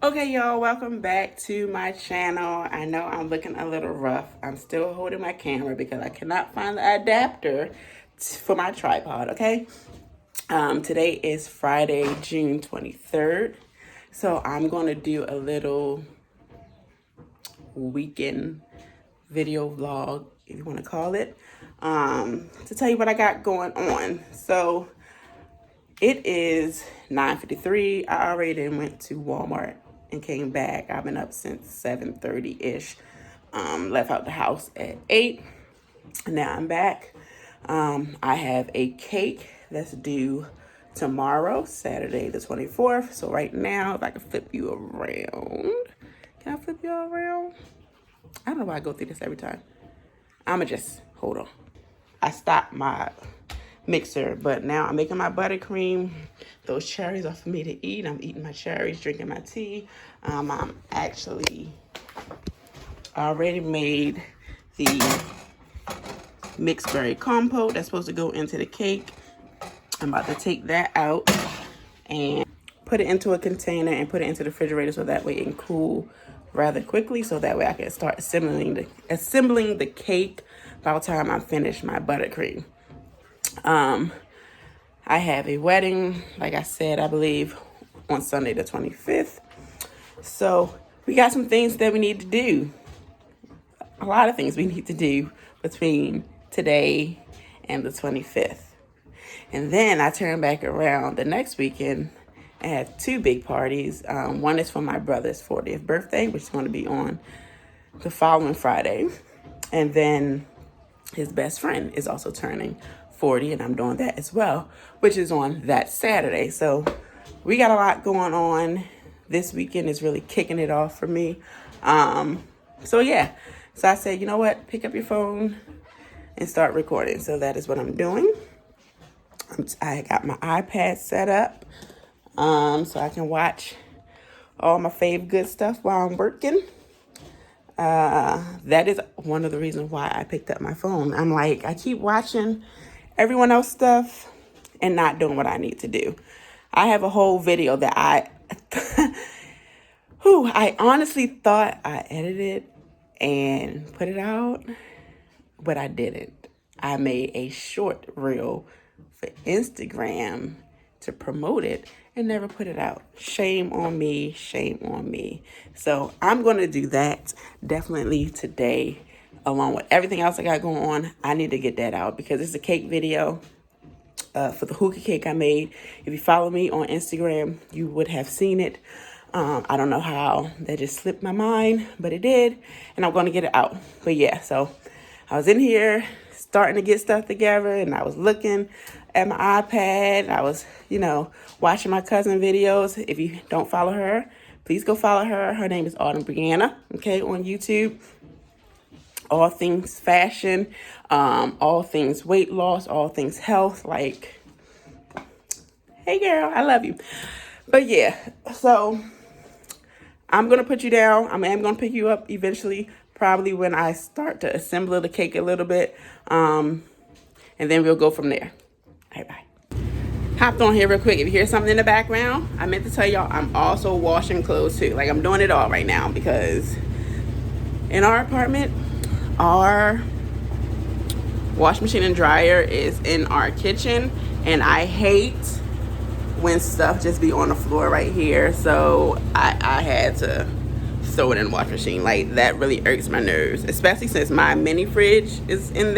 Okay, y'all, welcome back to my channel. I know I'm looking a little rough. I'm still holding my camera because I cannot find the adapter for my tripod, okay? Today is Friday, June 23rd. So I'm going to do a little weekend video vlog, if you want to call it, to tell you what I got going on. So it is 9:53. I already went to Walmart and came back. I've been up since 7:30-ish. Left out the house at 8. Now I'm back. I have a cake that's due tomorrow, Saturday the 24th. So right now, if I can flip you around. Can I flip you all around? I don't know why I go through this every time. I'ma just, hold on. I stopped my mixer, but now I'm making my buttercream. Those cherries are for me to eat. I'm eating my cherries, drinking my tea. I'm actually already made the mixed berry compote that's supposed to go into the cake. I'm about to take that out and put it into a container and put it into the refrigerator so that way it can cool rather quickly, so that way I can start assembling the cake by the time I finish my buttercream. I have a wedding, like I said, I believe on Sunday the 25th. So we got some things that we need to do. A lot of things we need to do between today and the 25th. And then I turn back around the next weekend and have two big parties. One is for my brother's 40th birthday, which is going to be on the following Friday. And then his best friend is also turning 40, and I'm doing that as well, which is on that Saturday. So we got a lot going on. This weekend is really kicking it off for me. So yeah, so I said, you know what, pick up your phone and start recording. So that is what I'm doing. I got my iPad set up so I can watch all my fave good stuff while I'm working. That is one of the reasons why I picked up my phone. I'm like, I keep watching everyone else stuff and not doing what I need to do. I have a whole video that I honestly thought I edited and put it out, but I didn't. I made a short reel for Instagram to promote it and never put it out. Shame on me, shame on me. So I'm going to do that definitely today, along with everything else I got going on. I need to get that out because it's a cake video for the hookah cake I made. If you follow me on Instagram, you would have seen it. I don't know how that just slipped my mind, but it did, and I'm going to get it out. But yeah, so I was in here starting to get stuff together, and I was looking at my iPad. I was, watching my cousin videos. If you don't follow her, please go follow her. Her name is Autumn Brianna, okay, on YouTube. All things fashion, all things weight loss, all things health. Like, hey girl, I love you. But yeah, so I'm going to put you down. I am going to pick you up eventually, probably when I start to assemble the cake a little bit. And then we'll go from there. All right, bye. Hopped on here real quick. If you hear something in the background, I meant to tell y'all I'm also washing clothes too. Like, I'm doing it all right now because in our apartment, our wash machine and dryer is in our kitchen, and I hate when stuff just be on the floor right here. So I had to throw it in the wash machine. Like, that really irks my nerves, especially since my mini fridge is in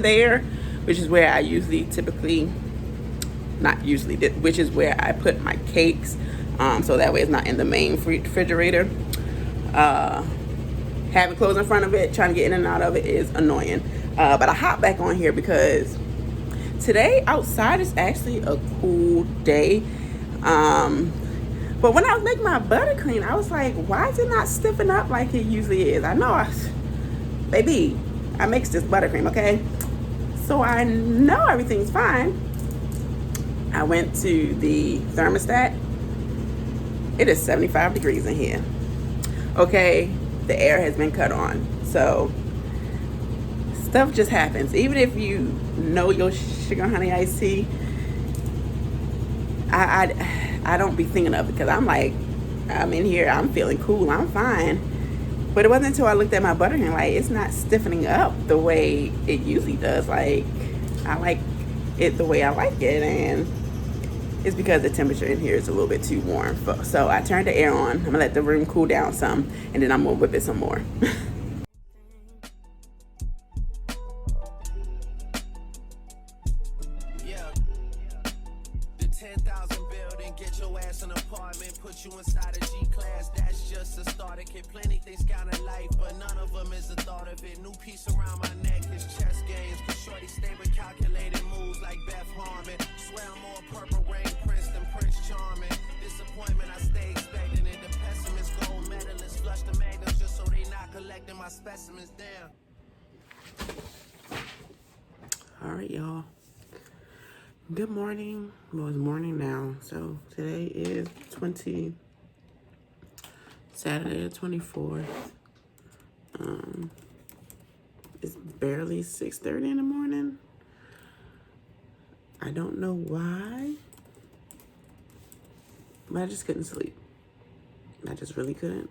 there, which is where I which is where I put my cakes, so that way it's not in the main refrigerator. Having clothes in front of it, trying to get in and out of it is annoying. But I hopped back on here because today outside is actually a cool day. But when I was making my buttercream, I was like, why is it not stiffen up like it usually is? I know, baby, I mix this buttercream, okay? So I know everything's fine. I went to the thermostat It is 75 degrees in here. Okay, the air has been cut on. So stuff just happens. Even if you know your sugar honey iced tea, I don't be thinking of it because I'm like, I'm in here, I'm feeling cool, I'm fine. But it wasn't until I looked at my butter and like, it's not stiffening up the way it usually does. Like, I like it the way I like it, and it's because the temperature in here is a little bit too warm. So I turned the air on. I'm gonna let the room cool down some, and then I'm gonna whip it some more. Put you inside a G-class, that's just a start. It get plenty things kind of life, but none of them is the thought of it. New piece around my neck, his chess games. Cause shorty stay with calculated moves like Beth Harmon. Swear I'm more Purple Rain Prince than Prince Charming. Disappointment I stay expecting it. The pessimist, gold medalists, flush the magnums just so they not collecting my specimens down. All right, y'all. Good morning. Well, it's morning now. So today is Saturday the 24th. It's barely 6:30 in the morning. I don't know why, but I just couldn't sleep. I just really couldn't.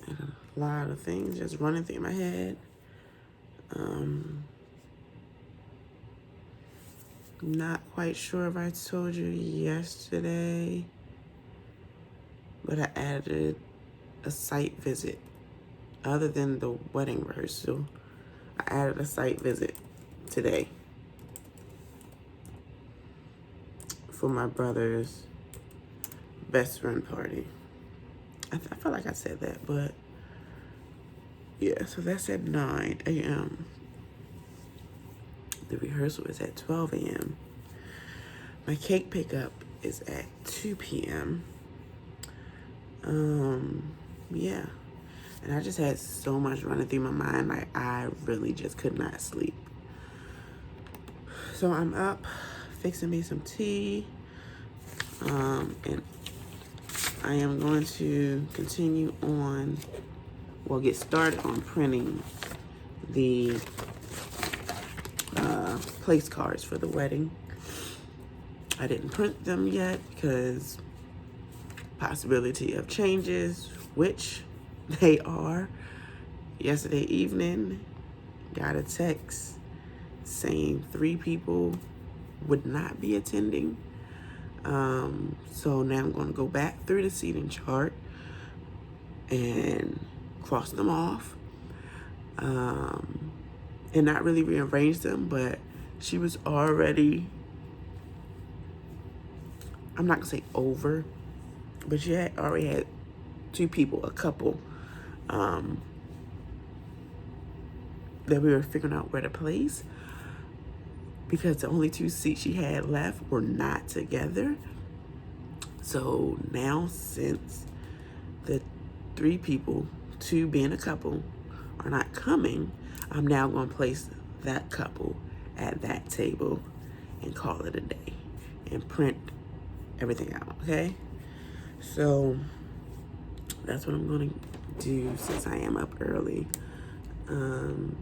And a lot of things just running through my head. Not quite sure if I told you yesterday, but I added a site visit. Other than the wedding rehearsal, I added a site visit today for my brother's best friend party. I felt like I said that, but yeah, so that's at 9 a.m. The rehearsal is at 12 a.m. My cake pickup is at 2 p.m. Yeah. And I just had so much running through my mind. Like, I really just could not sleep. So I'm up, fixing me some tea. And I am going to continue on, well, get started on printing the place cards for the wedding. I didn't print them yet because possibility of changes, which they are. Yesterday evening, got a text saying 3 people would not be attending. So now I'm going to go back through the seating chart and cross them off. And not really rearrange them, but she was already, I'm not gonna say over, but she had already had 2 people, a couple, that we were figuring out where to place, because the only 2 seats she had left were not together. So now, since the 3 people, 2 being a couple, are not coming, I'm now going to place that couple at that table and call it a day and print everything out, okay? So that's what I'm going to do since I am up early. And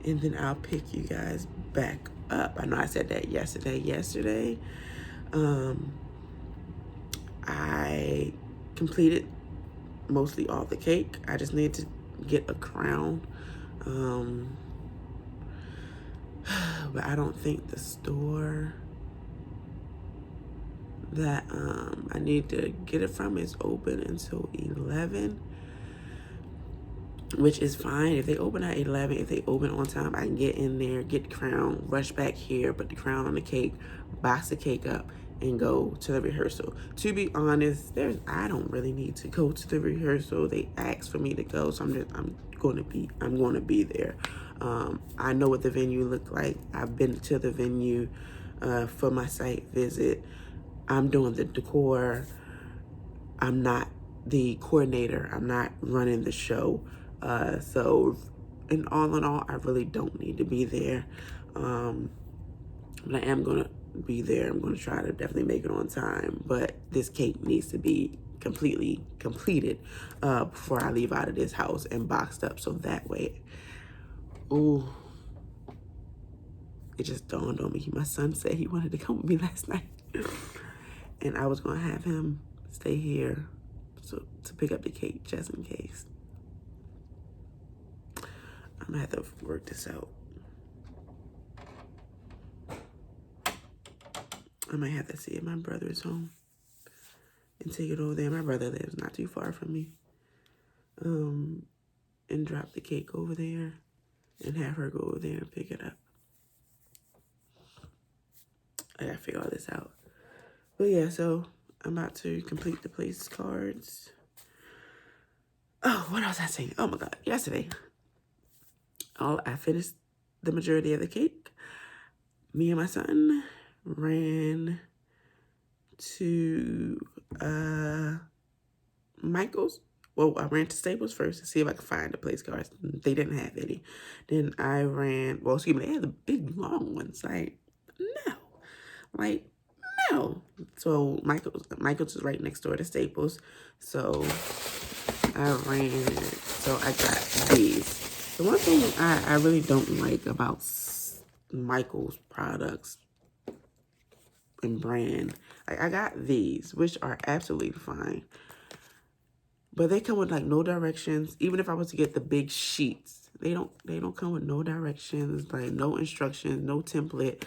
then I'll pick you guys back up. I know I said that yesterday. I completed mostly all the cake. I just need to get a crown. But I don't think the store that I need to get it from is open until 11, which is fine. If they open at 11, if they open on time, I can get in there, get the crown, rush back here, put the crown on the cake, box the cake up, and go to the rehearsal. To be honest, I don't really need to go to the rehearsal. They asked for me to go, so I'm going to be there. I know what the venue looked like. I've been to the venue for my site visit. I'm doing the decor. I'm not the coordinator. I'm not running the show. So in all, I really don't need to be there. But I am going to be there. I'm going to try to definitely make it on time. But this cake needs to be completely completed before I leave out of this house and boxed up. So that way, ooh, it just dawned on me. My son said he wanted to come with me last night. And I was going to have him stay here to pick up the cake just in case. I'm going to have to work this out. I might have to see if my brother is home and take it over there. My brother lives not too far from me. And drop the cake over there and have her go over there and pick it up. I gotta figure all this out. But yeah, so I'm about to complete the place cards. Oh, what else I saying? Oh my God, yesterday. I finished the majority of the cake. Me and my son ran to Michael's. Well, I ran to Staples first to see if I could find the place cards. They didn't have any. Then I ran, well, excuse me, they had the big long ones. No. So Michael's is right next door to Staples. So I got these. The one thing I really don't like about Michael's products and brand, I got these, which are absolutely fine. But they come with like no directions. Even if I was to get the big sheets, they don't come with no directions, like no instructions, no template.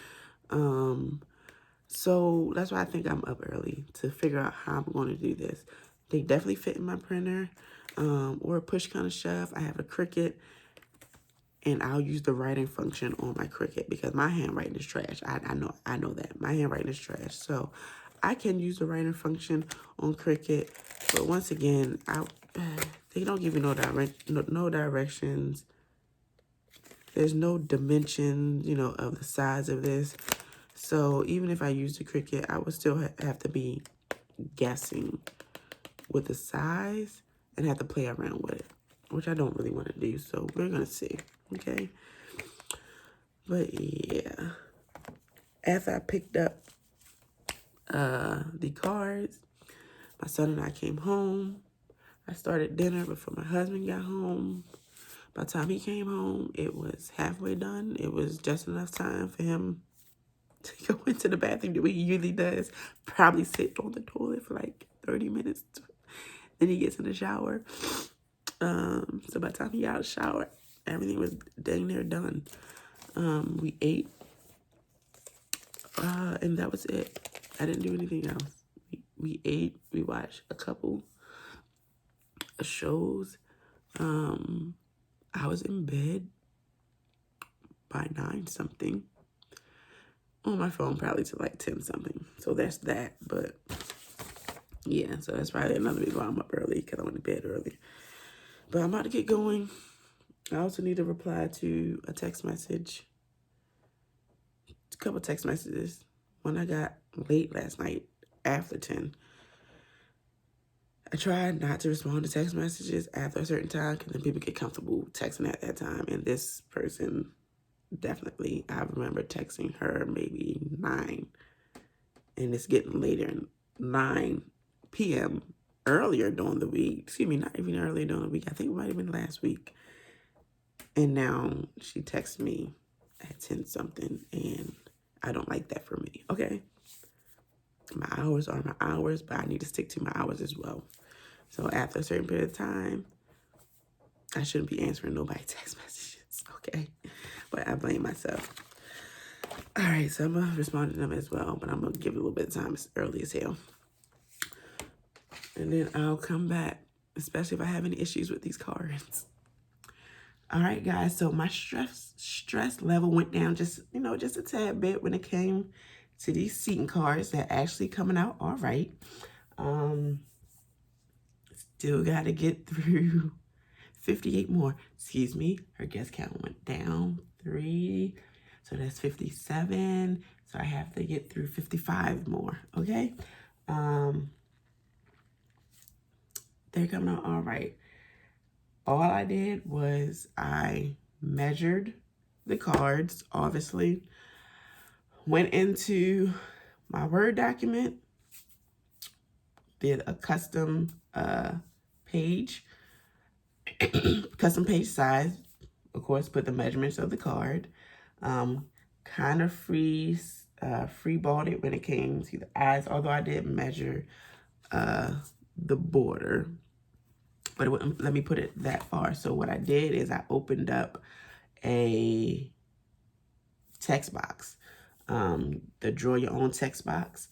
So that's why I think I'm up early to figure out how I'm going to do this. They definitely fit in my printer, or a push kind of shove. I have a Cricut, and I'll use the writing function on my Cricut because my handwriting is trash. I know that my handwriting is trash. So I can use the writing function on Cricut, but once again, they don't give you no directions. There's no dimensions, of the size of this. So even if I use the Cricut, I would still have to be guessing with the size and have to play around with it, which I don't really want to do. So we're gonna see, okay? But yeah, after I picked up the cards, my son and I came home. I started dinner before my husband got home. By the time he came home, it was halfway done. It was just enough time for him to go into the bathroom the way he usually does. Probably sit on the toilet for like 30 minutes. Then he gets in the shower. So by the time he got out of the shower, everything was dang near done. We ate. And that was it. I didn't do anything else. We ate. We watched a couple of shows. I was in bed by 9-something. On my phone probably to like 10-something. So that's that. But yeah, so that's probably another reason why I'm up early, because I went to bed early. But I'm about to get going. I also need to reply to a text message. A couple text messages. One I got late last night after 10. I tried not to respond to text messages after a certain time because then people get comfortable texting at that time. And this person, definitely, I remember texting her maybe 9. And it's getting later, 9 p.m. earlier during the week. Excuse me, not even earlier during the week. I think it might have been last week. And now she texts me at 10-something, and I don't like that for me, okay? My hours are my hours, but I need to stick to my hours as well. So after a certain period of time, I shouldn't be answering nobody's text messages, okay? But I blame myself. All right, so I'm going to respond to them as well, but I'm going to give it a little bit of time. It's early as hell. And then I'll come back, especially if I have any issues with these cards. All right, guys, so my stress level went down just a tad bit when it came to these seating cards. They're actually coming out all right. Still got to get through 58 more. Excuse me, her guest count went down 3. So that's 57. So I have to get through 55 more, okay? They're coming out all right. All I did was I measured the cards, obviously. Went into my Word document, did a custom page, custom page size, of course, put the measurements of the card, kind of freeballed it when it came to the eyes, although I did measure the border, but it wouldn't let me put it that far. So what I did is I opened up a text box, the draw your own text box.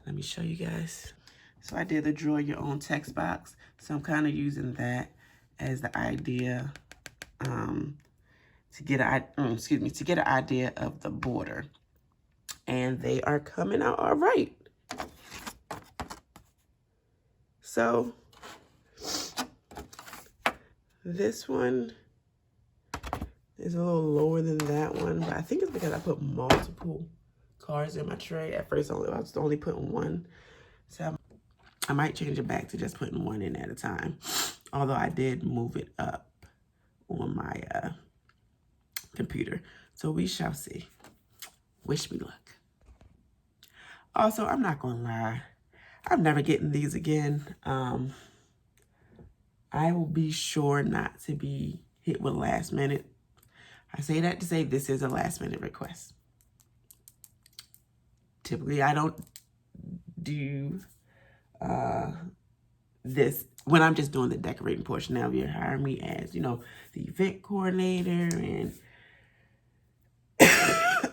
Let me show you guys. So I did the draw your own text box. So I'm kind of using that as the idea to get an idea of the border. And they are coming out all right. So this one is a little lower than that one, but I think it's because I put multiple cards in my tray. At first, I was only putting one. So I might change it back to just putting one in at a time. Although I did move it up on my computer. So we shall see. Wish me luck. Also, I'm not gonna lie, I'm never getting these again. I will be sure not to be hit with last minute. I say that to say this is a last minute request. Typically, I don't do this when I'm just doing the decorating portion. Now, if you're hiring me as, you know, the event coordinator and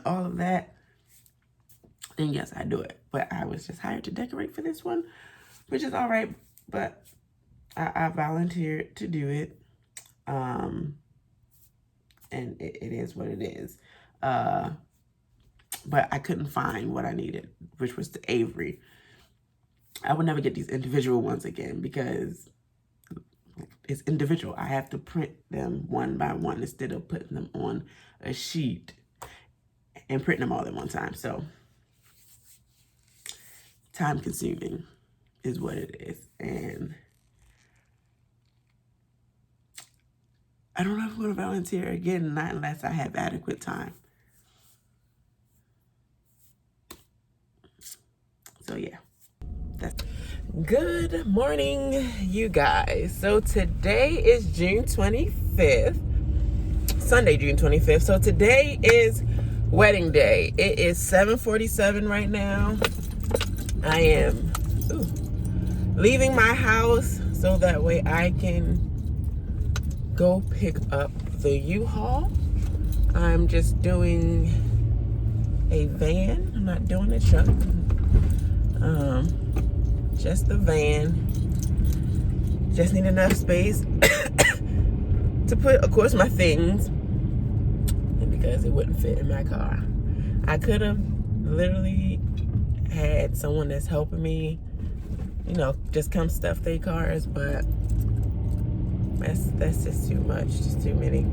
all of that, then yes, I do it. But I was just hired to decorate for this one, which is all right. But I volunteered to do it. And it is what it is. But I couldn't find what I needed, which was the Avery. I would never get these individual ones again because it's individual. I have to print them one by one instead of putting them on a sheet and printing them all at one time. So time consuming is what it is. And I don't know if I'm going to volunteer again, not unless I have adequate time. So yeah, that's good morning, you guys. So today is June 25th, Sunday, June 25th. So today is wedding day. It is 7:47 right now. I am leaving my house so that way I can go pick up the U-Haul. I'm just doing a van. I'm not doing a truck. Just the van. Just need enough space to put, of course, my things, and because it wouldn't fit in my car. I could have literally had someone that's helping me, you know, just come stuff their cars, but that's just too much. Just too many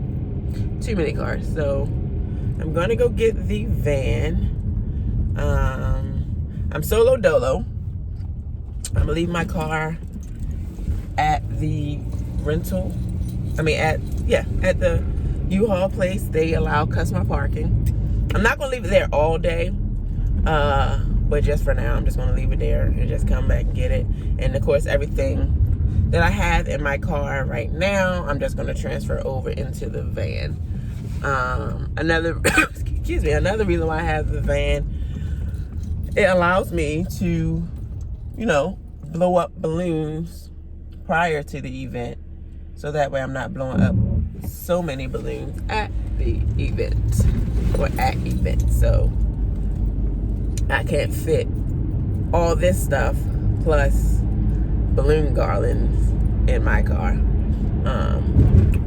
cars. So I'm gonna go get the van. I'm solo dolo. I'm gonna leave my car at the rental. At the U-Haul place. They allow customer parking. I'm not gonna leave it there all day. But just for now, I'm just gonna leave it there and just come back and get it. And of course, everything that I have in my car right now, I'm just gonna transfer over into the van. Another reason why I have the van, it allows me to, you know, blow up balloons prior to the event. So that way I'm not blowing up so many balloons at the event or at events. So I can't fit all this stuff plus balloon garlands in my car.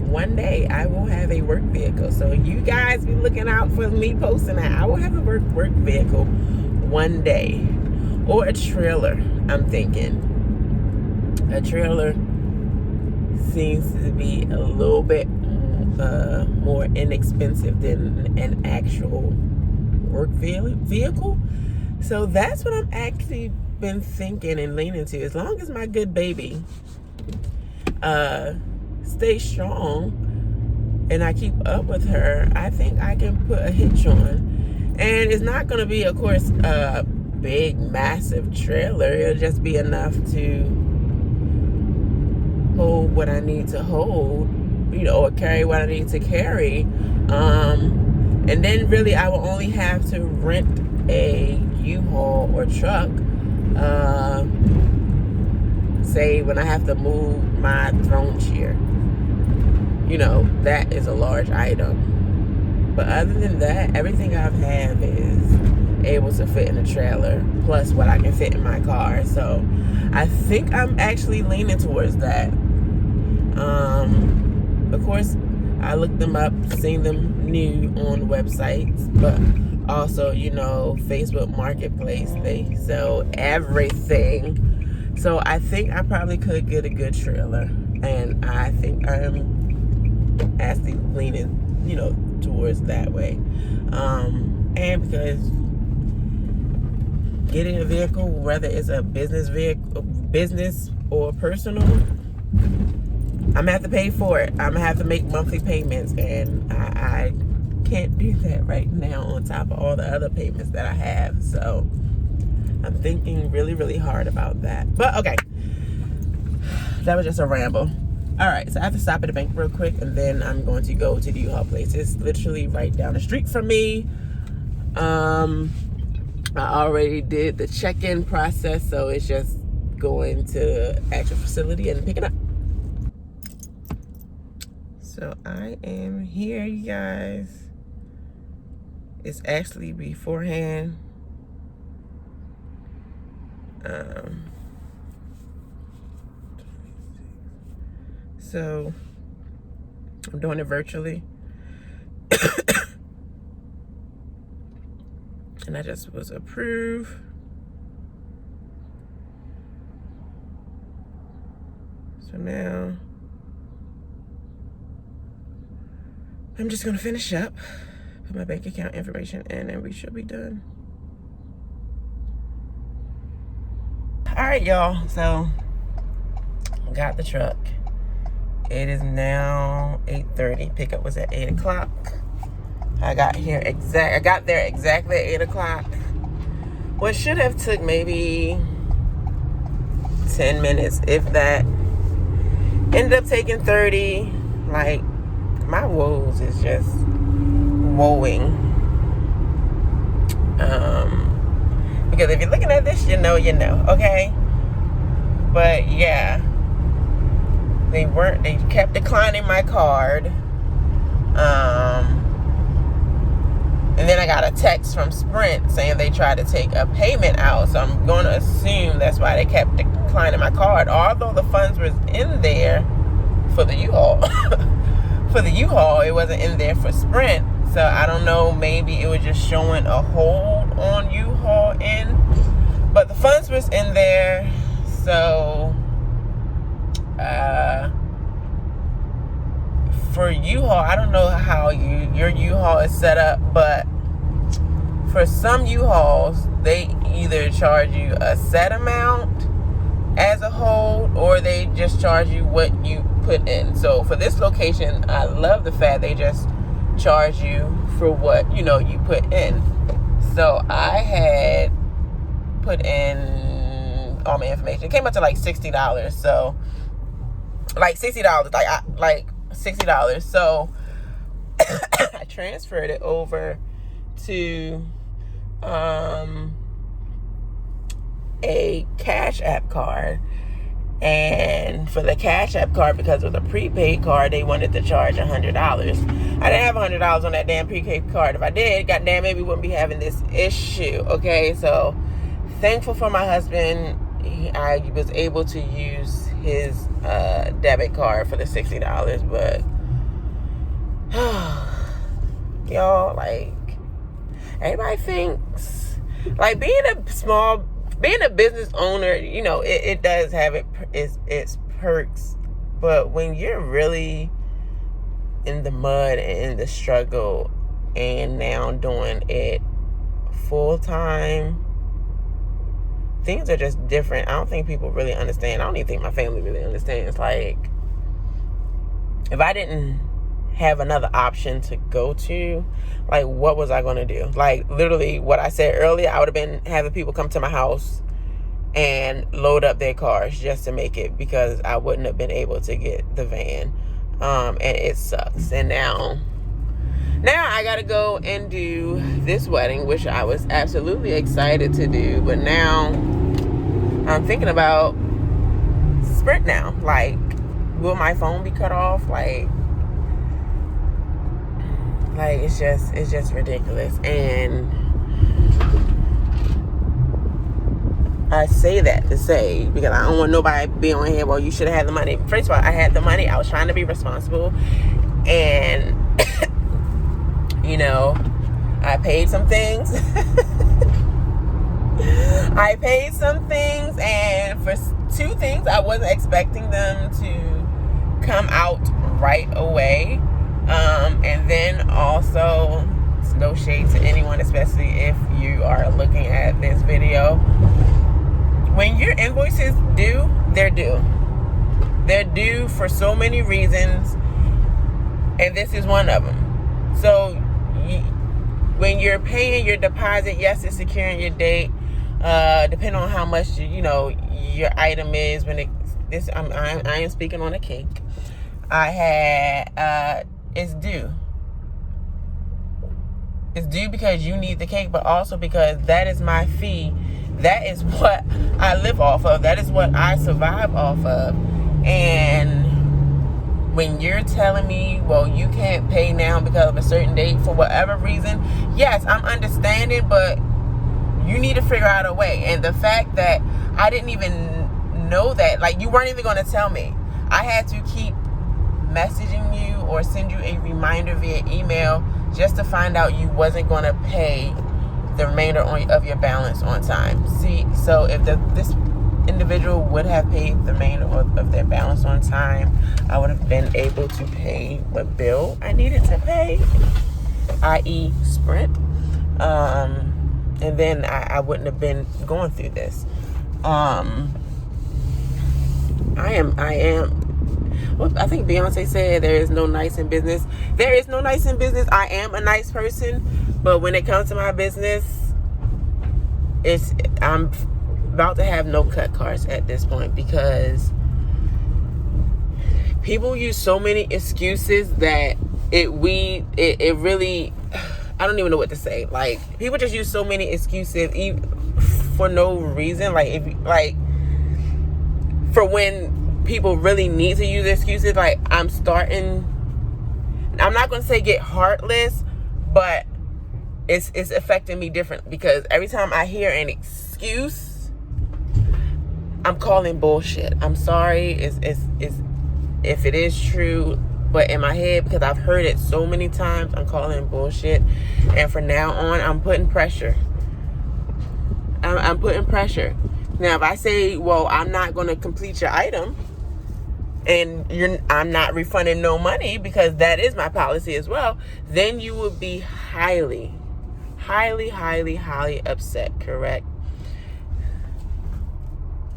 One day I will have a work vehicle. So you guys be looking out for me posting that. I will have a work vehicle one day. Or a trailer, I'm thinking. A trailer seems to be a little bit more inexpensive than an actual work vehicle. So that's what I'm actually been thinking and leaning to. As long as my good baby stays strong and I keep up with her, I think I can put a hitch on And it's not going to be, of course, a big, massive trailer. It'll just be enough to hold what I need to hold, or carry what I need to carry. And then really I will only have to rent a U-Haul or truck, say when I have to move my throne chair. That is a large item. But other than that, everything I have is able to fit in a trailer, plus what I can fit in my car. So I think I'm actually leaning towards that. Of course, I looked them up, seen them new on websites, but also, Facebook Marketplace, they sell everything. So I think I probably could get a good trailer. And I think I'm actually leaning, towards that way. And because getting a vehicle, whether it's a business vehicle, business or personal, I'm gonna have to pay for it. I'm gonna have to make monthly payments, and I can't do that right now on top of all the other payments that I have. So I'm thinking really, really hard about that. But okay, that was just a ramble. All right, so I have to stop at the bank real quick, and then I'm going to go to the U-Haul place. It's literally right down the street from me. I already did the check-in process, so it's just going to actual facility and picking up. So I am here, you guys. It's actually beforehand. So I'm doing it virtually. And I just was approved. So now I'm just gonna finish up, put my bank account information in, and we should be done. All right, y'all, so got the truck. It is now 8:30. Pickup was at 8 o'clock. I got there exactly at 8 o'clock. What should have took maybe 10 minutes, if that, ended up taking 30. Like, my woes is just woeing. Because if you're looking at this, you know, okay? But yeah, they kept declining my card. And then I got a text from Sprint saying they tried to take a payment out. So I'm going to assume that's why they kept declining my card. Although the funds was in there for the U-Haul. For the U-Haul, it wasn't in there for Sprint. So I don't know, maybe it was just showing a hold on U-Haul in. But the funds was in there. So for U-Haul, I don't know how your U-Haul is set up, but for some U-Hauls, they either charge you a set amount as a hold, or they just charge you what you put in. So for this location, I love the fact they just charge you for what you put in. So I had put in all my information. It came up to like $60. So like $60, like $60. So I transferred it over to a Cash App card. And for the Cash App card, because it was a prepaid card, they wanted to charge $100. I didn't have $100 on that damn prepaid card. If I did, goddamn, maybe we wouldn't be having this issue. Okay, so thankful for my husband. I was able to use his debit card for the $60, but y'all, like, everybody thinks like being a business owner, it does have its perks, but when you're really in the mud and in the struggle and now doing it full time, things are just different. I don't think people really understand. I don't even think my family really understands. Like, if I didn't have another option to go to, like, what was I going to do? Like, literally what I said earlier, I would have been having people come to my house and load up their cars just to make it, because I wouldn't have been able to get the van. And it sucks. And now I gotta go and do this wedding, which I was absolutely excited to do, but now I'm thinking about Sprint now. Like, will my phone be cut off? Like it's just ridiculous. And I say that to say, because I don't want nobody being on here, well, you should have had the money. First of all, I had the money. I was trying to be responsible. And, you know, I paid some things. And for 2 things, I wasn't expecting them to come out right away. And then also, it's no shade to anyone, especially if you are looking at this video. When your invoices due, they're due. They're due for so many reasons, and this is one of them. So when you're paying your deposit, yes, it's securing your date. Depending on how much your item is. I am speaking on a cake. It's due. It's due because you need the cake, but also because that is my fee. That is what I live off of. That is what I survive off of. And when you're telling me, well, you can't pay now because of a certain date for whatever reason, yes, I'm understanding, but you need to figure out a way. And the fact that I didn't even know that, like, you weren't even going to tell me. I had to keep messaging you or send you a reminder via email just to find out you wasn't going to pay the remainder of your balance on time. See, so if this individual would have paid the remainder of their balance on time, I would have been able to pay what bill I needed to pay, i.e. Sprint. And then I wouldn't have been going through this. I think Beyonce said there is no nice in business. There is no nice in business. I am a nice person, but when it comes to my business, I'm about to have no cut cards at this point, because people use so many excuses that it really, I don't even know what to say. Like, people just use so many excuses for no reason. Like, for when people really need to use excuses, like, I'm not going to say get heartless, but it's affecting me different, because every time I hear an excuse, I'm calling bullshit. I'm sorry if it is true, but in my head, because I've heard it so many times, I'm calling bullshit. And from now on, I'm putting pressure. I'm putting pressure. Now, if I say, well, I'm not going to complete your item, and I'm not refunding no money, because that is my policy as well, then you would be highly, highly, highly, highly upset, correct?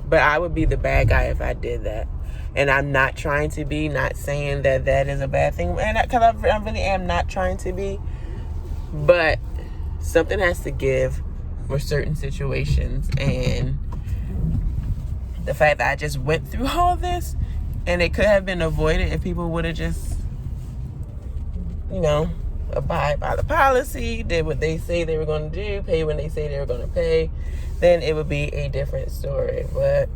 But I would be the bad guy if I did that. And I'm not trying to be, not saying that is a bad thing, and because I really am not trying to be, but something has to give for certain situations. And the fact that I just went through all this, and it could have been avoided if people would have just, abide by the policy, did what they say they were going to do, pay when they say they were going to pay, then it would be a different story. But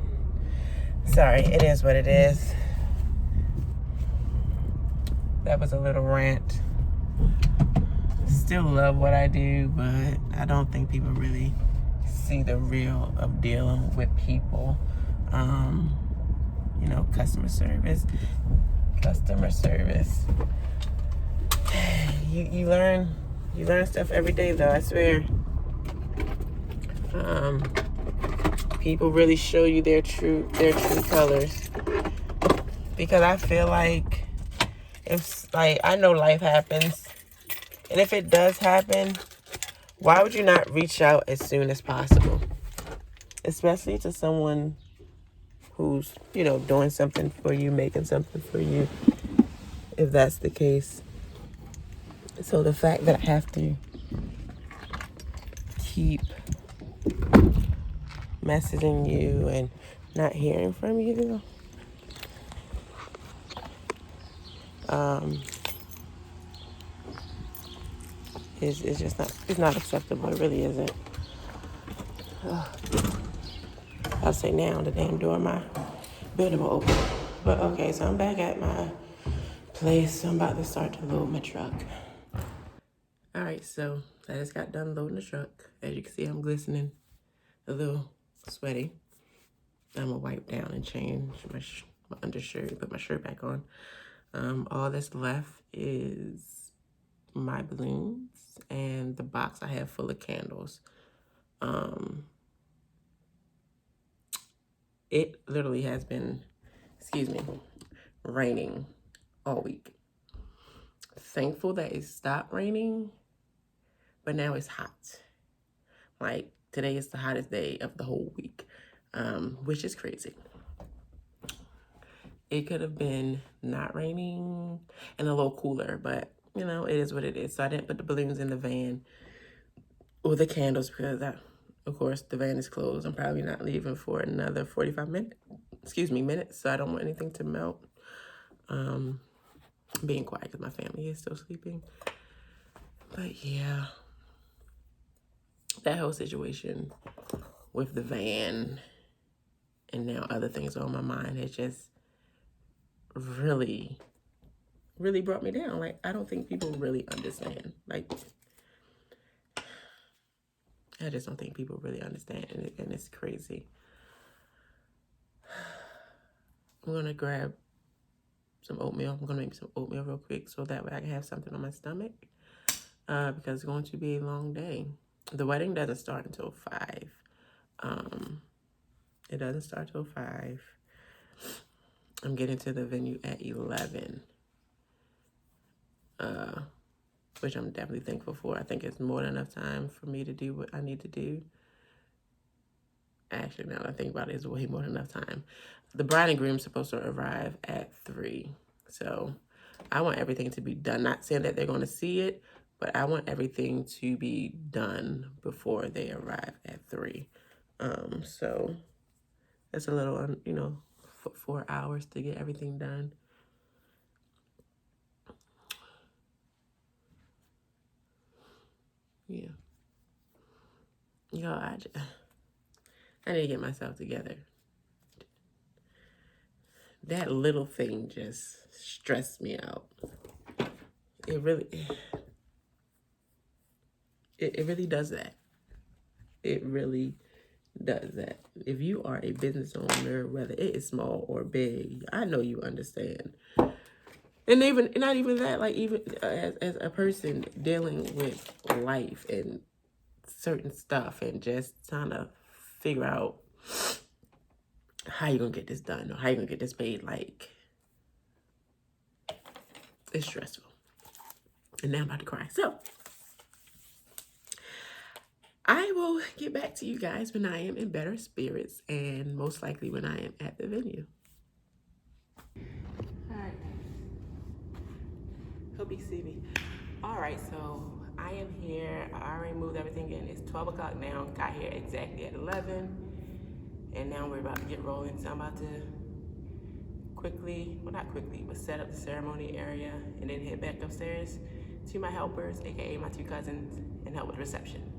sorry, it is what it is. That was a little rant. Still love what I do, but I don't think people really see the real of dealing with people. Customer service. You learn stuff every day, though, I swear. People really show you their true colors, because I feel like I know life happens, and if it does happen, why would you not reach out as soon as possible, especially to someone who's doing something for you, making something for you, if that's the case. So the fact that I have to keep messaging you and not hearing from you, is just not acceptable. It really isn't. I'll say now the damn door of my building will open. But okay, so I'm back at my place. So I'm about to start to load my truck. All right, so I just got done loading the truck. As you can see, I'm glistening, a little sweaty. I'm gonna wipe down and change my undershirt, put my shirt back on. All that's left is my balloons and the box I have full of candles. It literally has been, raining all week. Thankful that it stopped raining, but now it's hot. Like today is the hottest day of the whole week, which is crazy. It could have been not raining and a little cooler, but you know, it is what it is. So I didn't put the balloons in the van or the candles because of course, the van is closed. I'm probably not leaving for another 45 minutes. So I don't want anything to melt. I'm being quiet because my family is still sleeping. But yeah, that whole situation with the van and now other things on my mind has just really, really brought me down. Like, I don't think people really understand. Like, I just don't think people really understand, and it's crazy. I'm gonna grab some oatmeal. I'm gonna make some oatmeal real quick so that way I can have something on my stomach, because it's going to be a long day. The wedding doesn't start until 5. It doesn't start till 5. I'm getting to the venue at 11, which I'm definitely thankful for. I think it's more than enough time for me to do what I need to do. Actually, now that I think about it, it's way more than enough time. The bride and groom is supposed to arrive at 3. So I want everything to be done. Not saying that they're going to see it, but I want everything to be done before they arrive at 3. So that's a little, 4 hours to get everything done. Yeah. I need to get myself together. That little thing just stressed me out. It really does that. It really does that. If you are a business owner, whether it is small or big, I know you understand. And even not even that, like even as a person dealing with life and certain stuff and just trying to figure out how you gonna get this done or how you gonna get this paid, like it's stressful. And now I'm about to cry. So I will get back to you guys when I am in better spirits and most likely when I am at the venue. All right. Hope you see me. All right, so I am here. I already moved everything in. It's 12 o'clock now. Got here exactly at 11. And now we're about to get rolling. So I'm about to not quickly, but set up the ceremony area and then head back upstairs to my helpers, aka my 2 cousins, and help with the reception.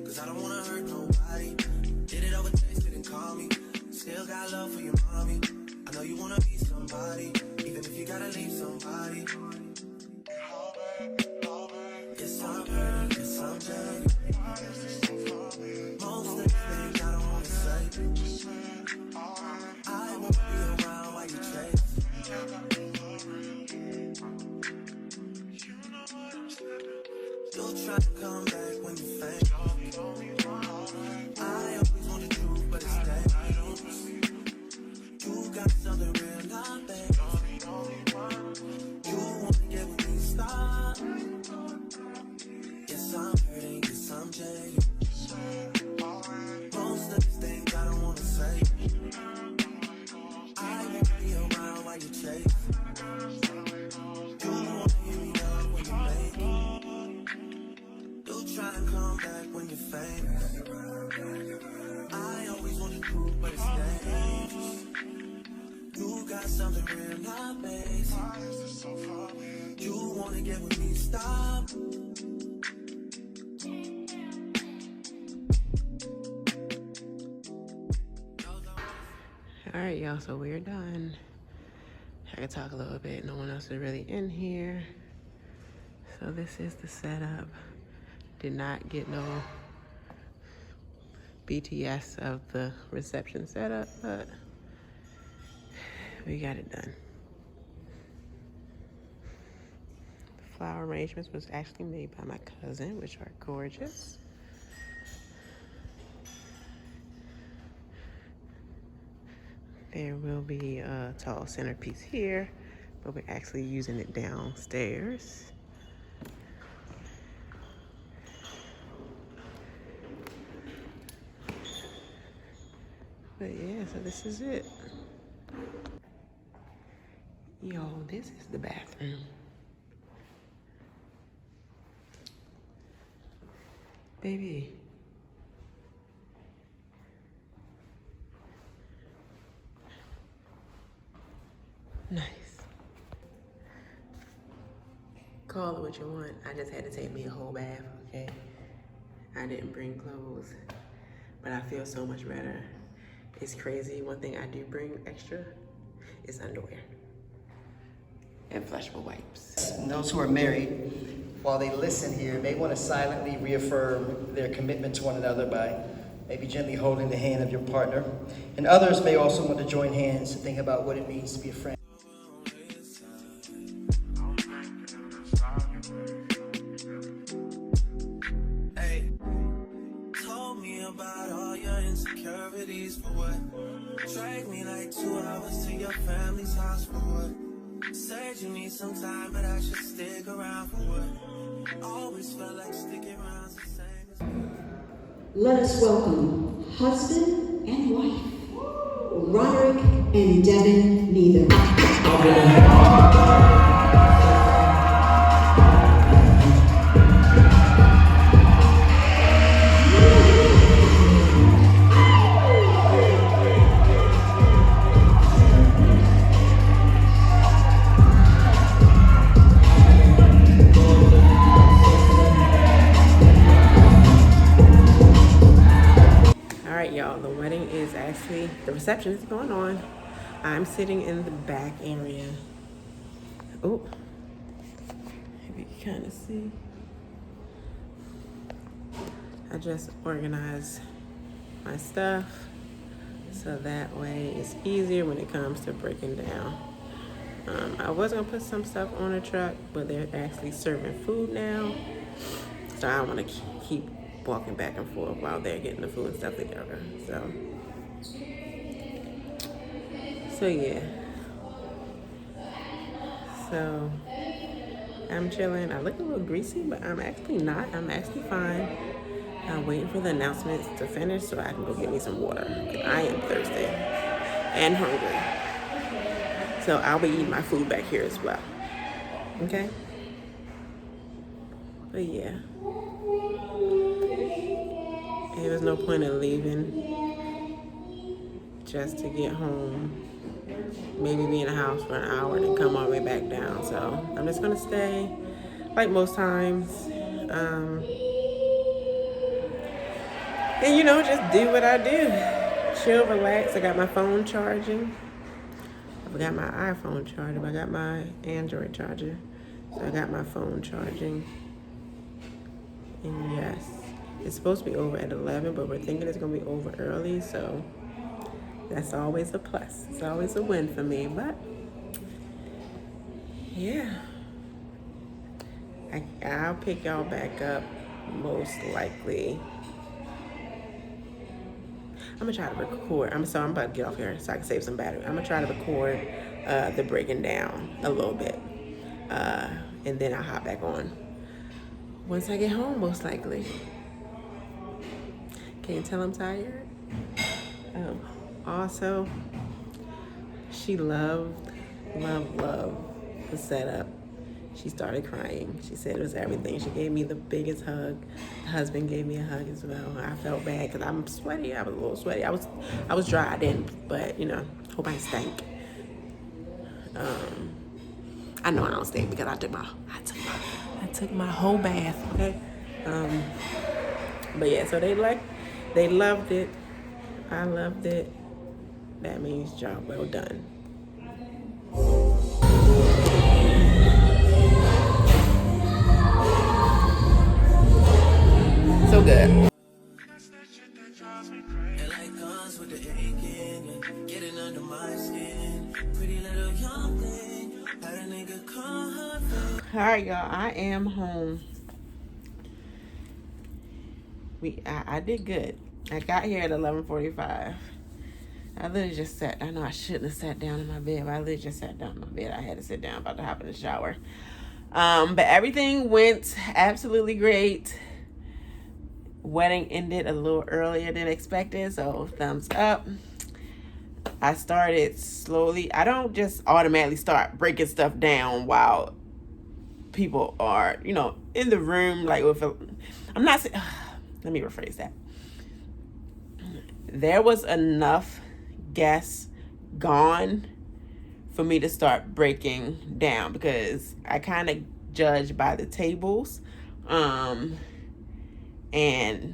Cause I don't wanna hurt nobody. Did it over text, didn't call me. Still got love for your mommy. I know you wanna be somebody, even if you gotta leave somebody. Yes, I'm hurt, yes, I'm dead. Most of the things I don't wanna say. I won't be around while you chase. You'll try to come back when you faint. got something real, not base. You wanna get with me, stop. All right, y'all, so we're done. I can talk a little bit. No one else is really in here. So this is the setup. Did not get no BTS of the reception setup, but we got it done. The flower arrangements was actually made by my cousin, which are gorgeous. There will be a tall centerpiece here, but we're actually using it downstairs. But yeah, so this is it. Yo, this is the bathroom. Baby. Nice. Call it what you want. I just had to take me a whole bath, okay? I didn't bring clothes, but I feel so much better. It's crazy. One thing I do bring extra is underwear and flushable wipes. And those who are married, while they listen here, may want to silently reaffirm their commitment to one another by maybe gently holding the hand of your partner. And others may also want to join hands to think about what it means to be a friend. Hey, told me about all your insecurities for what? Drag me like 2 hours to your family's house for what? Said you need some time, but I should stick around for what? Always felt like sticking around's the same as Let us welcome husband and wife, Roderick and Devin Neither. The reception is going on. I'm sitting in the back area. Oh, if you can kind of see. I just organized my stuff so that way it's easier when it comes to breaking down. I was gonna put some stuff on the truck, but they're actually serving food now, so I don't want to keep walking back and forth while they're getting the food and stuff together. So yeah. So I'm chilling. I look a little greasy, but I'm actually not. I'm actually fine. I'm waiting for the announcements to finish so I can go get me some water. I am thirsty and hungry. So I'll be eating my food back here as well. Okay? But yeah. There was no point in leaving just to get home. Maybe be in the house for an hour and then come all the way back down. So I'm just gonna stay like most times. And just do what I do. Chill, relax. I got my phone charging. I forgot my iPhone charger, but I got my Android charger. So I got my phone charging. And yes, it's supposed to be over at 11, but we're thinking it's gonna be over early, so that's always a plus. It's always a win for me, but yeah. I'll pick y'all back up most likely. I'm gonna try to record. I'm about to get off here so I can save some battery. I'm gonna try to record the breaking down a little bit. And then I'll hop back on once I get home, most likely. Can you tell I'm tired? Also, she loved the setup. She started crying. She said it was everything. She gave me the biggest hug. The husband gave me a hug as well. I felt bad because I'm sweaty. I was a little sweaty. I was dry. I didn't, but hope I stank. I know I don't stink because I took my whole bath, okay? But yeah, so they loved it. I loved it. That means job well done. So good. And like guns with the aching and getting under my skin. Pretty little young thing, had a nigga confident. All right, y'all. I am home. I did good. I got here at 11:45. I literally just sat. I know I shouldn't have sat down in my bed, but I literally just sat down in my bed. I had to sit down, about to hop in the shower. But everything went absolutely great. Wedding ended a little earlier than expected, so thumbs up. I started slowly. I don't just automatically start breaking stuff down while people are, in the room. Like, I'm not saying, let me rephrase that. There was enough guests gone for me to start breaking down, because I kind of judge by the tables, and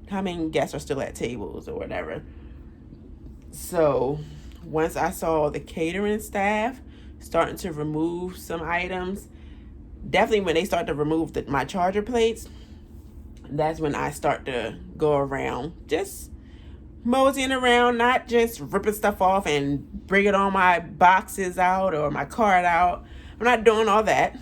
how many guests are still at tables or whatever. So once I saw the catering staff starting to remove some items, definitely when they start to remove my charger plates, that's when I start to go around, just moseying around, not just ripping stuff off and bringing all my boxes out or my cart out. I'm not doing all that.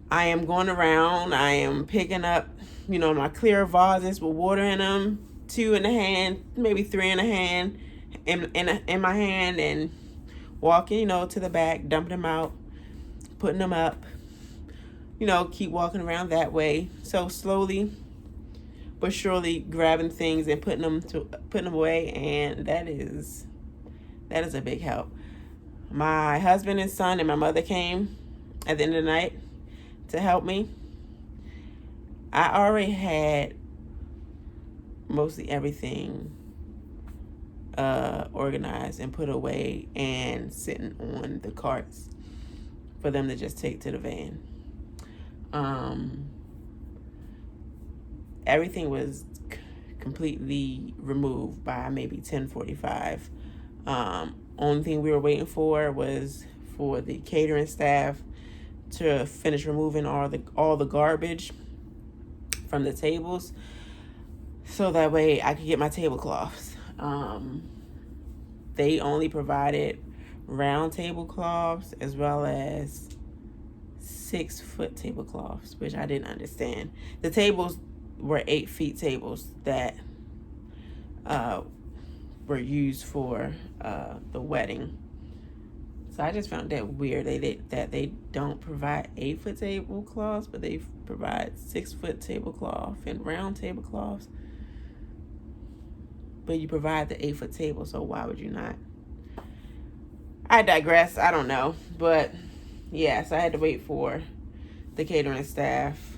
I am going around. I am picking up, my clear vases with water in them, 2 in the hand, maybe 3 in the hand, in my hand, and walking, to the back, dumping them out, putting them up, keep walking around that way. So slowly but surely grabbing things and putting them away, and that is a big help. My husband and son and my mother came at the end of the night to help me. I already had mostly everything organized and put away and sitting on the carts for them to just take to the van. Everything was completely removed by maybe 10:45. Only thing we were waiting for was for the catering staff to finish removing all the garbage from the tables, so that way I could get my tablecloths. They only provided round tablecloths as well as 6-foot tablecloths, which I didn't understand. The tables were 8-feet tables that were used for the wedding. So I just found that weird that they don't provide 8-foot tablecloths, but they provide 6-foot tablecloth and round tablecloths. But you provide the 8-foot table, so why would you not? I digress. I don't know, but yeah. So I had to wait for the catering staff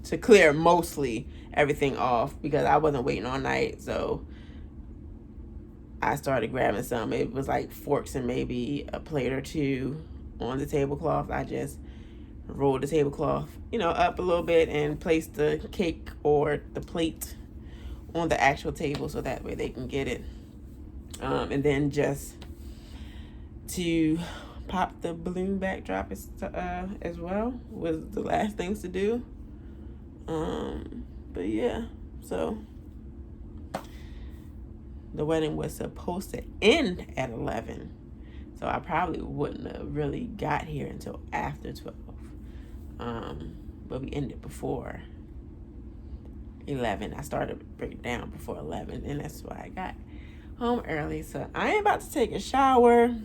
to clear mostly everything off, because I wasn't waiting all night. So I started grabbing some. It was like forks and maybe a plate or 2 on the tablecloth. I just rolled the tablecloth, up a little bit and placed the cake or the plate on the actual table, so that way they can get it. And then just to pop the balloon backdrop as well was the last things to do. But yeah, so the wedding was supposed to end at 11, so I probably wouldn't have really got here until after 12. But we ended before 11. I started to break down before 11, and that's why I got home early. So I am about to take a shower.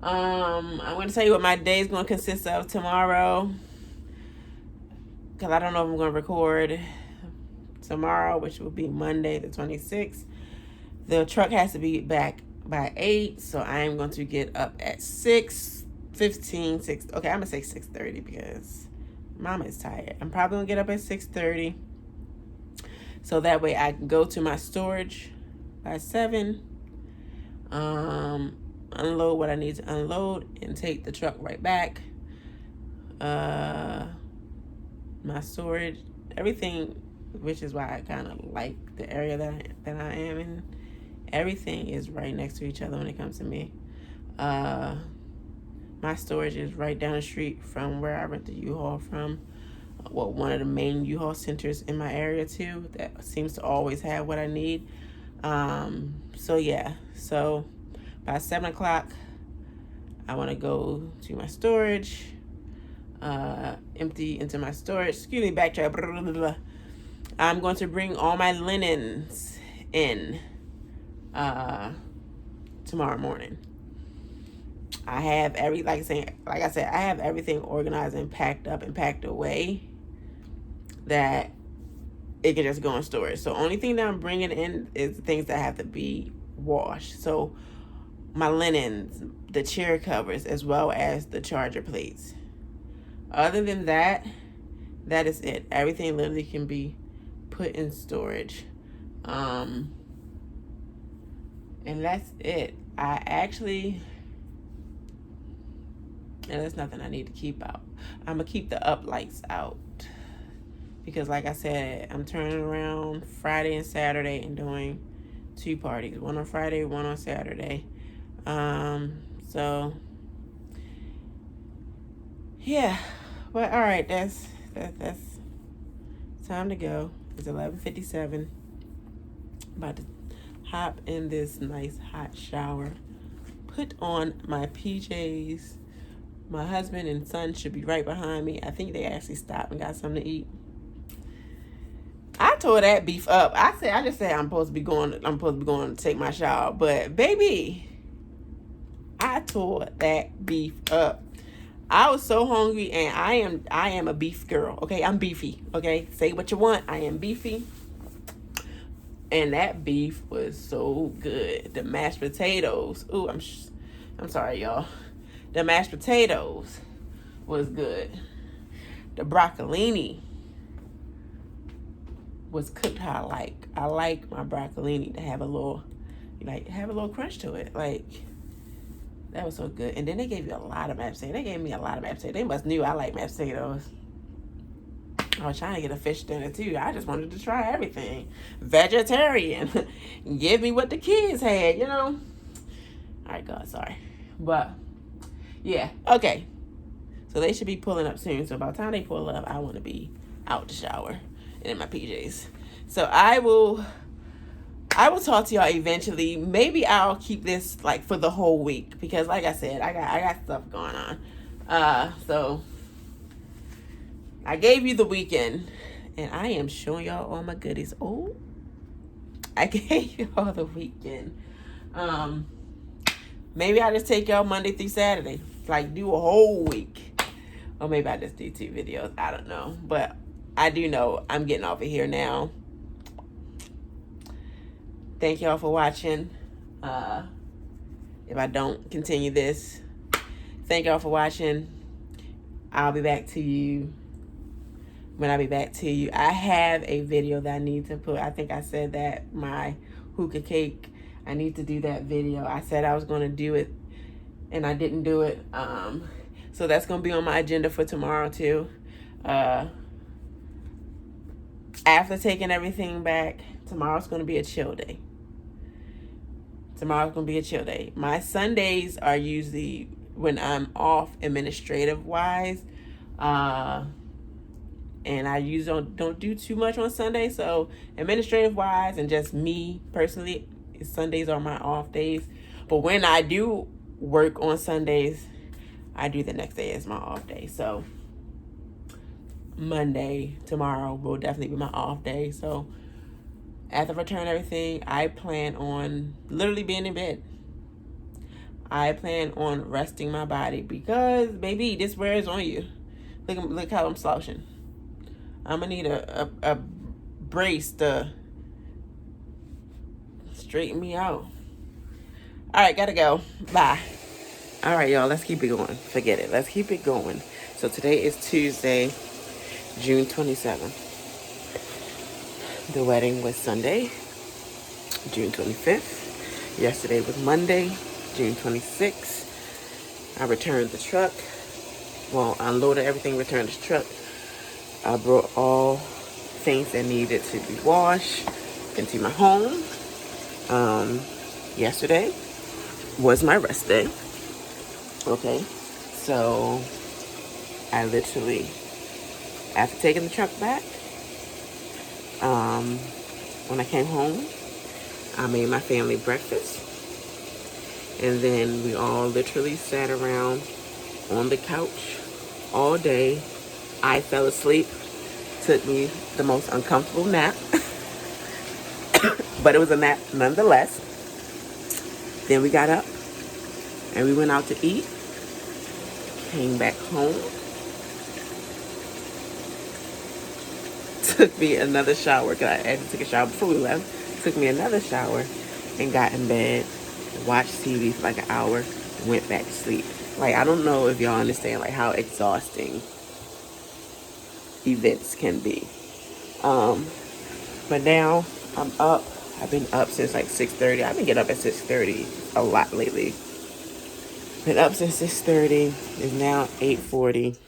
I'm going to tell you what my day is going to consist of tomorrow, because I don't know if I'm going to record tomorrow, which will be Monday the 26th. The truck has to be back by 8, so I am going to get up at 6:15. Okay, I'm going to say 6:30 because Mama is tired. I'm probably going to get up at 6:30, so that way I can go to my storage by 7. unload what I need to unload and take the truck right back. My storage, everything, which is why I kind of like the area that I am in. Everything is right next to each other when it comes to me. My storage is right down the street from where I rent the U-Haul from. Well, one of the main U-Haul centers in my area too, that seems to always have what I need. So yeah, so by 7 o'clock, I want to go to my storage, empty into my storage. Excuse me, backtrack. Blah, blah, blah, blah. I'm going to bring all my linens in tomorrow morning. I have like I said, I have everything organized and packed up and packed away that it can just go in storage. So only thing that I'm bringing in is things that have to be washed. So my linens, the chair covers, as well as the charger plates. Other than that, that is it. Everything literally can be put in storage. And that's it. And there's nothing I need to keep out. I'm gonna keep the up lights out because, like I said, I'm turning around Friday and Saturday and doing 2 parties, one on Friday, one on Saturday. So yeah, but all right, that's time to go. It's 11:57. About to hop in this nice hot shower, put on my PJs. My husband and son should be right behind me. I think they actually stopped and got something to eat. I tore that beef up. I just said I'm supposed to be going to take my shower, but baby, I tore that beef up. I was so hungry, and I am a beef girl. Okay, I'm beefy. Okay, say what you want. I am beefy. And that beef was so good. The mashed potatoes. Ooh, I'm sorry, y'all. The mashed potatoes was good. The broccolini was cooked how I like. I like my broccolini to have a little crunch to it. Like, that was so good. And then they gave you a lot of mashed potatoes. They gave me a lot of mashed potatoes. They must knew I like mashed potatoes. I was trying to get a fish dinner too. I just wanted to try everything. Vegetarian. Give me what the kids had, you know. All right, God, sorry. But yeah, okay. So they should be pulling up soon. So by the time they pull up, I want to be out the shower and in my PJs. So I will talk to y'all eventually. Maybe I'll keep this like for the whole week because, like I said, I got stuff going on. So I gave you the weekend, and I am showing y'all all my goodies. Oh, I gave y'all the weekend. Maybe I just take y'all Monday through Saturday, like do a whole week. Or maybe I just do 2 videos. I don't know. But I do know I'm getting off of here now. Thank y'all for watching. If I don't continue this, thank y'all for watching. I'll be back to you when I be back to you. I have a video that I need to put. I think I said that my hookah cake, I need to do that video. I said I was going to do it, and I didn't do it. So that's going to be on my agenda for tomorrow too. After taking everything back, tomorrow's going to be a chill day. Tomorrow's going to be a chill day. My Sundays are usually when I'm off administrative wise. And I usually don't do too much on Sunday. So administrative wise and just me personally, Sundays are my off days. But when I do work on Sundays, I do the next day as my off day. So Monday, tomorrow, will definitely be my off day. So after I return everything, I plan on literally being in bed. I plan on resting my body because, baby, this wears on you. Look how I'm slouching. I'm gonna need a brace to straighten me out. All right, gotta go. Bye. All right, y'all, let's keep it going. Forget it. Let's keep it going. So today is Tuesday, June 27th. The wedding was Sunday, June 25th. Yesterday was Monday, June 26th. I returned the truck. Well, unloaded everything, returned the truck. I brought all things that needed to be washed into my home. Yesterday was my rest day. Okay, so I literally, after taking the truck back, when I came home, I made my family breakfast. And then we all literally sat around on the couch all day. I fell asleep. Took me the most uncomfortable nap. But it was a nap nonetheless. Then we got up and we went out to eat. Came back home. Took me another shower, because I had to take a shower before we left. Took me another shower and got in bed. Watched TV for like an hour. Went back to sleep. Like, I don't know if y'all understand like how exhausting events can be. But now I'm up. I've been up since like 6:30. I've been getting up at 6:30 a lot lately. Been up since 6:30. It's now 8:40.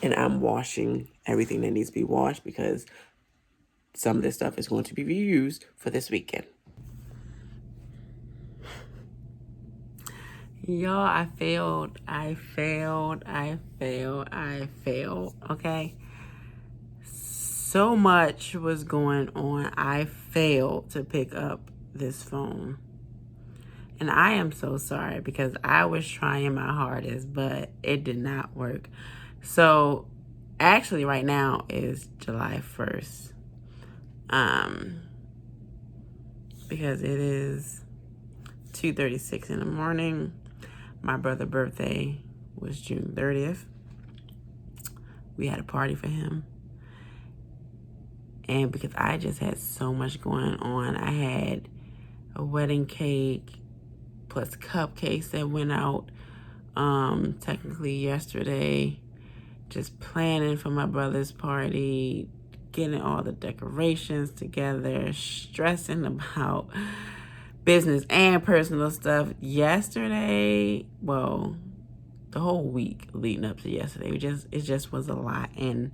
And I'm washing everything that needs to be washed because some of this stuff is going to be reused for this weekend. Y'all, I failed, okay? So much was going on. I failed to pick up this phone. And I am so sorry because I was trying my hardest, but it did not work. So, actually right now is July 1st. Because it is 2:36 in the morning. My brother's birthday was June 30th. We had a party for him. And because I just had so much going on, I had a wedding cake plus cupcakes that went out technically yesterday. Just planning for my brother's party, getting all the decorations together, stressing about business and personal stuff yesterday. Well, the whole week leading up to yesterday, it just was a lot. And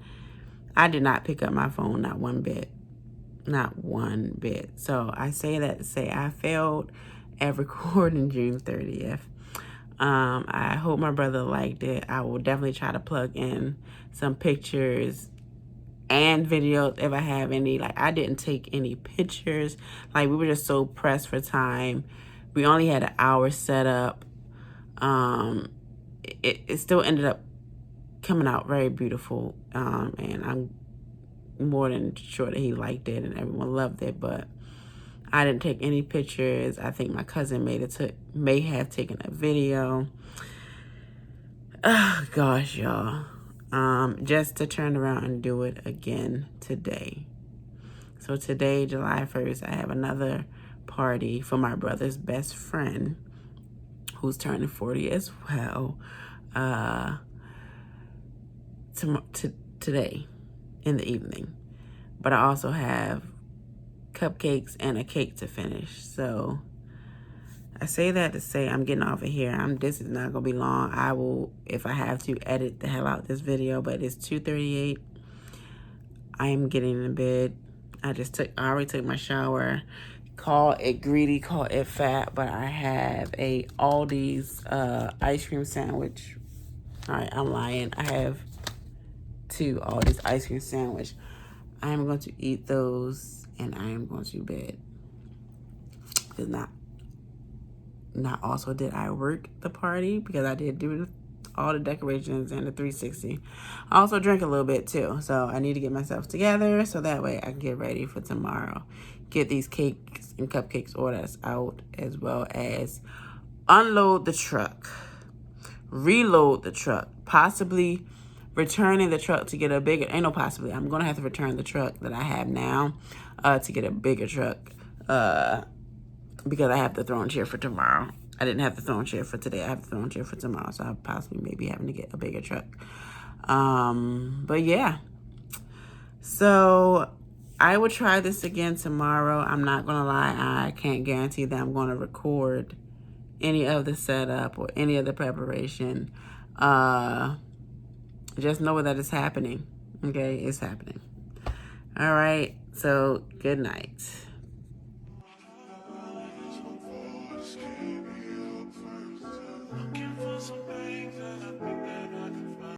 I did not pick up my phone, not one bit. So I say that to say I failed at recording June 30th. I hope my brother liked it. I will definitely try to plug in some pictures and videos if I have any. Like, I didn't take any pictures. Like, we were just so pressed for time. We only had an hour set up. It still ended up coming out very beautiful. And I'm more than sure that he liked it and everyone loved it, but I didn't take any pictures. I think my cousin may have taken a video. Oh, gosh, y'all. Just to turn around and do it again today. So today, July 1st, I have another party for my brother's best friend who's turning 40 as well. Today in the evening. But I also have cupcakes and a cake to finish. So I say that to say I'm getting off of here. This is not gonna be long. I will, if I have to, edit the hell out this video, but it's 2:38. I am getting in bed. I already took my shower. Call it greedy, call it fat, but I have a Aldi's ice cream sandwich. All right, I'm lying. I have 2 Aldi's ice cream sandwich. I am going to eat those and I am going to bed. Because not also did I work the party because I did do all the decorations and the 360. I also drank a little bit too. So I need to get myself together so that way I can get ready for tomorrow. Get these cakes and cupcakes orders out, as well as unload the truck, reload the truck, possibly returning the truck to get a bigger, ain't no possibly, I'm gonna have to return the truck that I have now to get a bigger truck because I have the throne chair for tomorrow. I didn't have the throne chair for today. I have the throne chair for tomorrow, so I'll possibly maybe having to get a bigger truck. But yeah, so I will try this again tomorrow. I'm not gonna lie, I can't guarantee that I'm gonna record any of the setup or any of the preparation. Just know that it's happening. Okay, it's happening. All right, so good night.